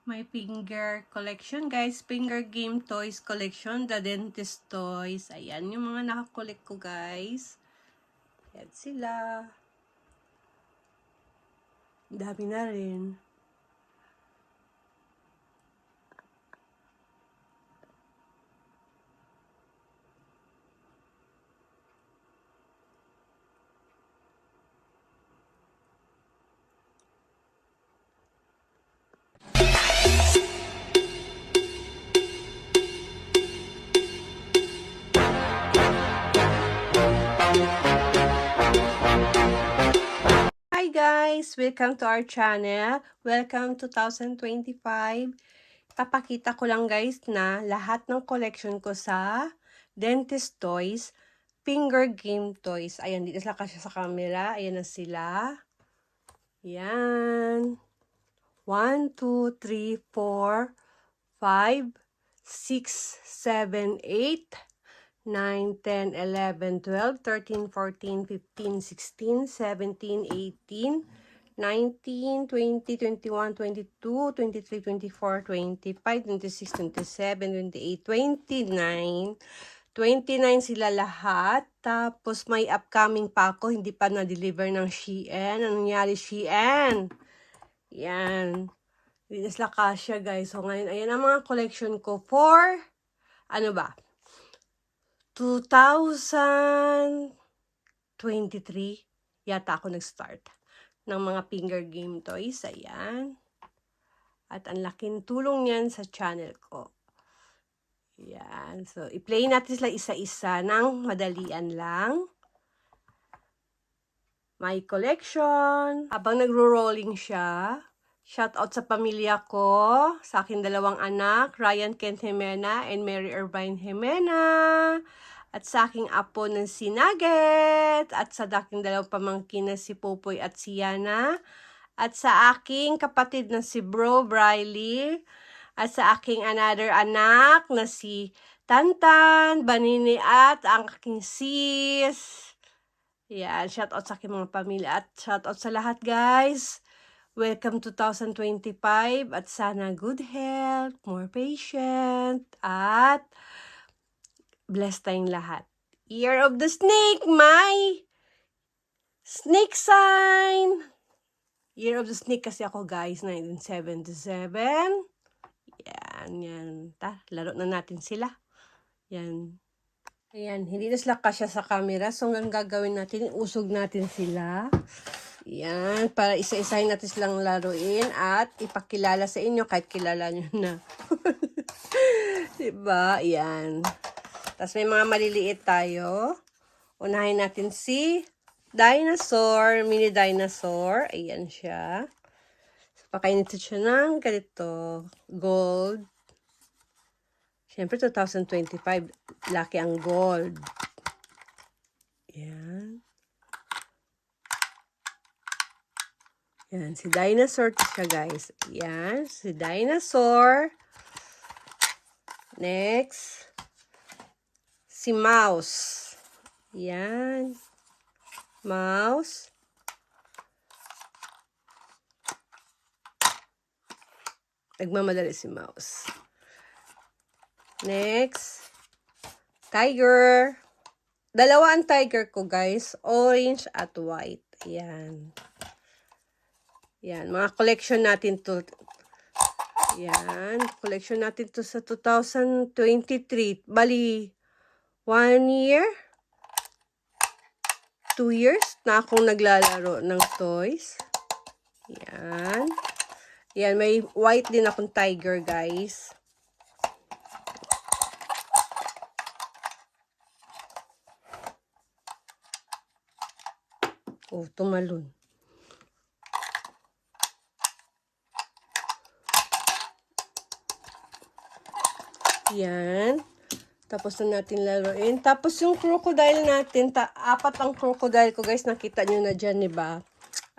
my finger collection, guys. Finger game toys collection. The dentist toys. Ayan, yung mga nakakolect ko, guys. Ayan sila. Dami na rin. Hi guys! Welcome to our channel. Welcome 2025. Papakita ko lang guys na lahat ng collection ko sa dentist toys, finger game toys. Ayan, dito sila kasi sa camera. Ayan na sila. Ayan. 1, 2, 3, 4, 5, 6, 7, 8, 9, 10, 11, 12, 13, 14, 15, 16, 17, 18, 19, 20, 21, 22, 23, 24, 25, 26, 27, 28, 29. 29 sila lahat. Tapos may upcoming pa ako. Hindi pa na-deliver ng Shein. Anong nangyari Shein? Yan. Hindi sila kasya guys. So ngayon, ayan ang mga collection ko for, ano ba? 2023 yata ako nag-start ng mga finger game toys. Ayan. At ang laking tulong yan sa channel ko. Ayan. So, i-play natin sila isa-isa ng madalian lang. My collection. Habang nagro-rolling siya, shout out sa pamilya ko, sa aking dalawang anak, Ryan Kent Jimena and Mary Irvine Jimena. At sa aking apo ng si Nugget, at sa aking dalawang pamangkin na si Popoy at si Yana, at sa aking kapatid na si Bro Briley, at sa aking another anak na si Tantan, Banini at ang aking sis. Yan, shout out sa aking mga pamilya at shout out sa lahat guys. Welcome 2025 at sana good health, more patient, at blessed tayong lahat. Year of the Snake, my snake sign. Year of the Snake kasi ako guys, 1977. Yan. Laro na natin sila. Yan. Ayan, hindi na sila kasya sa camera. So, ang gagawin natin, usog natin sila. Yan, para isa-isahin natin silang laruin at ipakilala sa inyo kahit kilala nyo na. Diba? Yan. Tapos may mga maliliit tayo. Unahin natin si dinosaur, mini dinosaur. Ayan siya. So, pakainit siya ng ganito. Gold. Siyempre, 2025. Laki ang gold. Ayan. Yan, si dinosaur siya guys. Yan, si dinosaur. Next. Si mouse. Yan. Mouse. Nagmamadali si mouse. Next. Tiger. Dalawa ang tiger ko guys. Orange at white. Yan. Yan. Mga collection natin to. Yan. Collection natin to sa 2023. Bali, 1 year? 2 years na akong naglalaro ng toys. Yan. Yan. May white din akong tiger, guys. Oh, tumalon. Yan. Tapos na natin laruin. Tapos yung crocodile natin, apat ang crocodile ko guys. Nakita nyo na dyan, diba?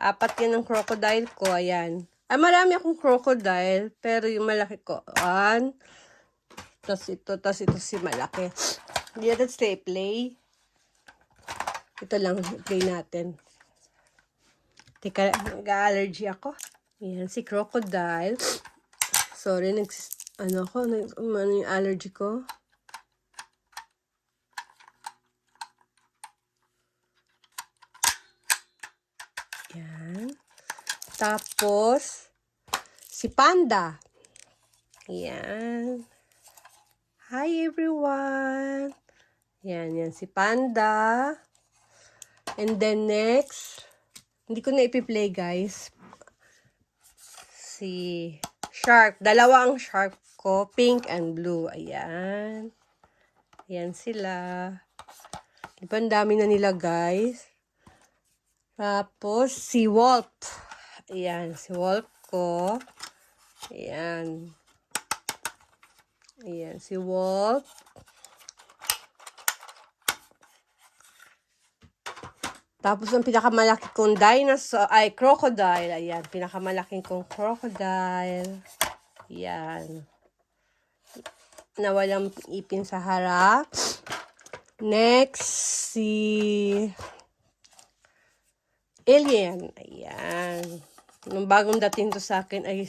Apat yan ang crocodile ko. Ayan. Ay, marami akong crocodile. Pero yung malaki ko, Tapos ito si malaki. Hindi natin stay play. Ito lang, play natin. Teka, nag-allergy ako. Ayan, si crocodile. Sorry, ano yung allergy ko. Yan. Tapos, si Panda. Yan. Hi, everyone. Yan si Panda. And then next, hindi ko na ipi-play, guys. Si Shark. Dalawa ang shark ko, pink and blue. Ayan. Ayan sila. Diba, ang dami na nila, guys. Tapos, si Wolf. Ayan, si Wolf ko. Ayan. Ayan, si Wolf. Tapos, ang pinakamalaki kong dinosaur, ay, crocodile. Ayan, pinakamalaking kong crocodile. Ayan. Na walang ipin sa harap. Next, si Alien. Ayan. Nung bagong dating to sa akin ay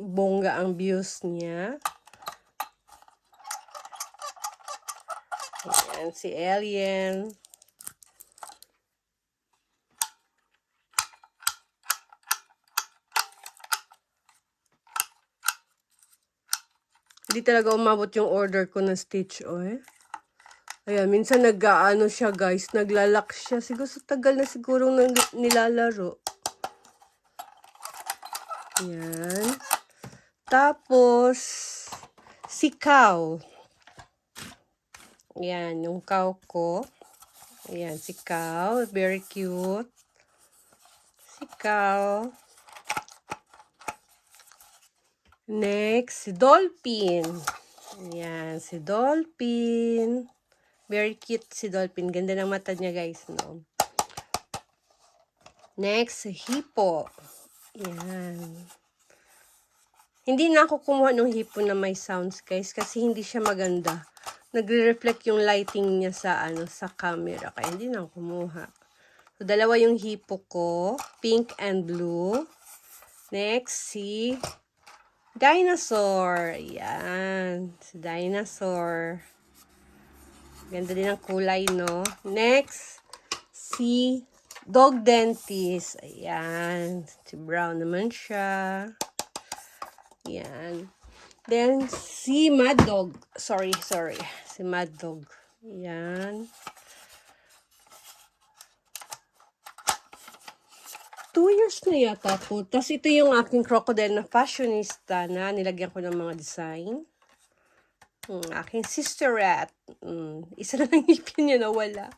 bongga ang views niya. Ayan, si Alien. Hindi talaga umabot yung order ko na Stitch, eh. Ayan, minsan nag-aano siya, guys. Naglalak siya. Siguro sa tagal na siguro nilalaro. Ayan. Tapos, si Cow. Ayan, yung cow ko. Ayan, si Cow. Very cute. Si Cow. Next, si Dolphin. Ayan, si Dolphin. Very cute si Dolphin. Ganda ng mata niya, guys, no? Next, si Hippo. Ayan. Hindi na ako kumuha ng hippo na may sounds, guys, kasi hindi siya maganda. Nagre-reflect yung lighting niya sa camera, kaya hindi na ako kumuha. So, dalawa yung hippo ko, pink and blue. Next, si Dinosaur. Ayan, si Dinosaur. Ganda din ang kulay, no? Next, si Dog Dentist. Ayan. Si brown naman siya. Ayan. Then, si Mad Dog. Sorry. Si Mad Dog. Ayan. 2 years na yata po. Tapos, ito yung aking crocodile na fashionista na nilagyan ko ng mga design. Aking sister rat. Isa na lang ipin niya nawala.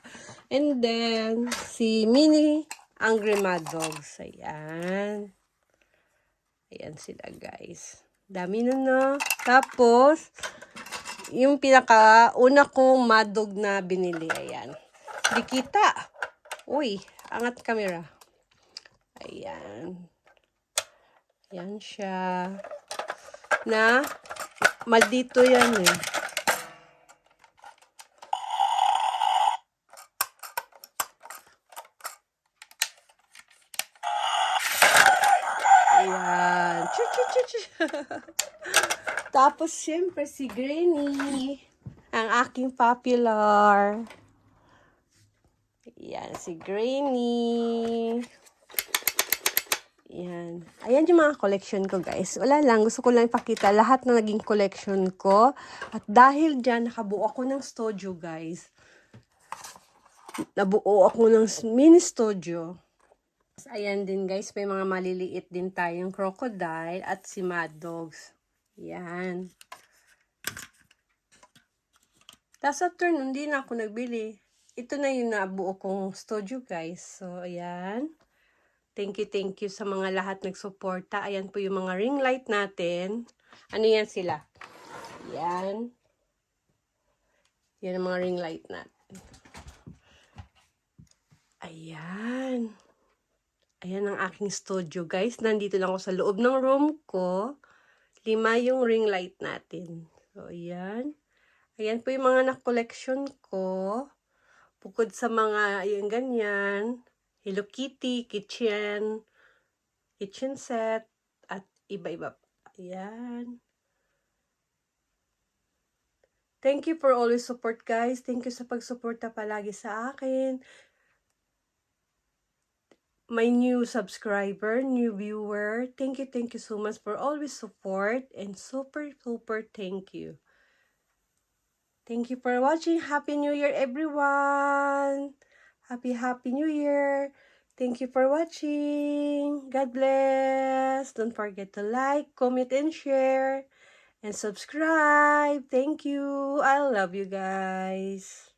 And then, si Mini Angry Mad Dogs. Ayan. Ayan sila, guys. Dami na. Tapos, yung pinaka-una kong Mad Dog na binili. Ayan. Di kita. Uy, angat camera. Ayan. Ayan siya. Na, maldito yan, eh. Ayan. Tapos, syempre, si Granny. Ang aking popular. Ayan, si Granny. Ayan. Ayan yung mga collection ko, guys. Wala lang. Gusto ko lang ipakita lahat na naging collection ko. At dahil dyan, nakabuo ako ng studio, guys. Nabuo ako ng mini studio. Ayan din, guys. May mga maliliit din tayong crocodile at si Mad Dogs. Ayan. Tapos after nun, hindi na ako nagbili. Ito na yung nabuo kong studio, guys. So, ayan. Thank you sa mga lahat nagsuporta. Ayan po yung mga ring light natin. Ano yan sila? Ayan. Yan ang mga ring light natin. Ayan. Ayan ang aking studio, guys. Nandito lang ako sa loob ng room ko. 5 yung ring light natin. So, ayan. Ayan po yung mga na-collection ko. Bukod sa mga, ayan, ganyan. Hello Kitty, kitchen set, at iba-iba. Ayan. Thank you for always support, guys. Thank you sa pagsuporta palagi sa akin. My new subscriber, new viewer. Thank you so much for always support and super thank you. Thank you for watching. Happy New Year, everyone. Happy New Year. Thank you for watching. God bless. Don't forget to like, comment, and share. And subscribe. Thank you. I love you guys.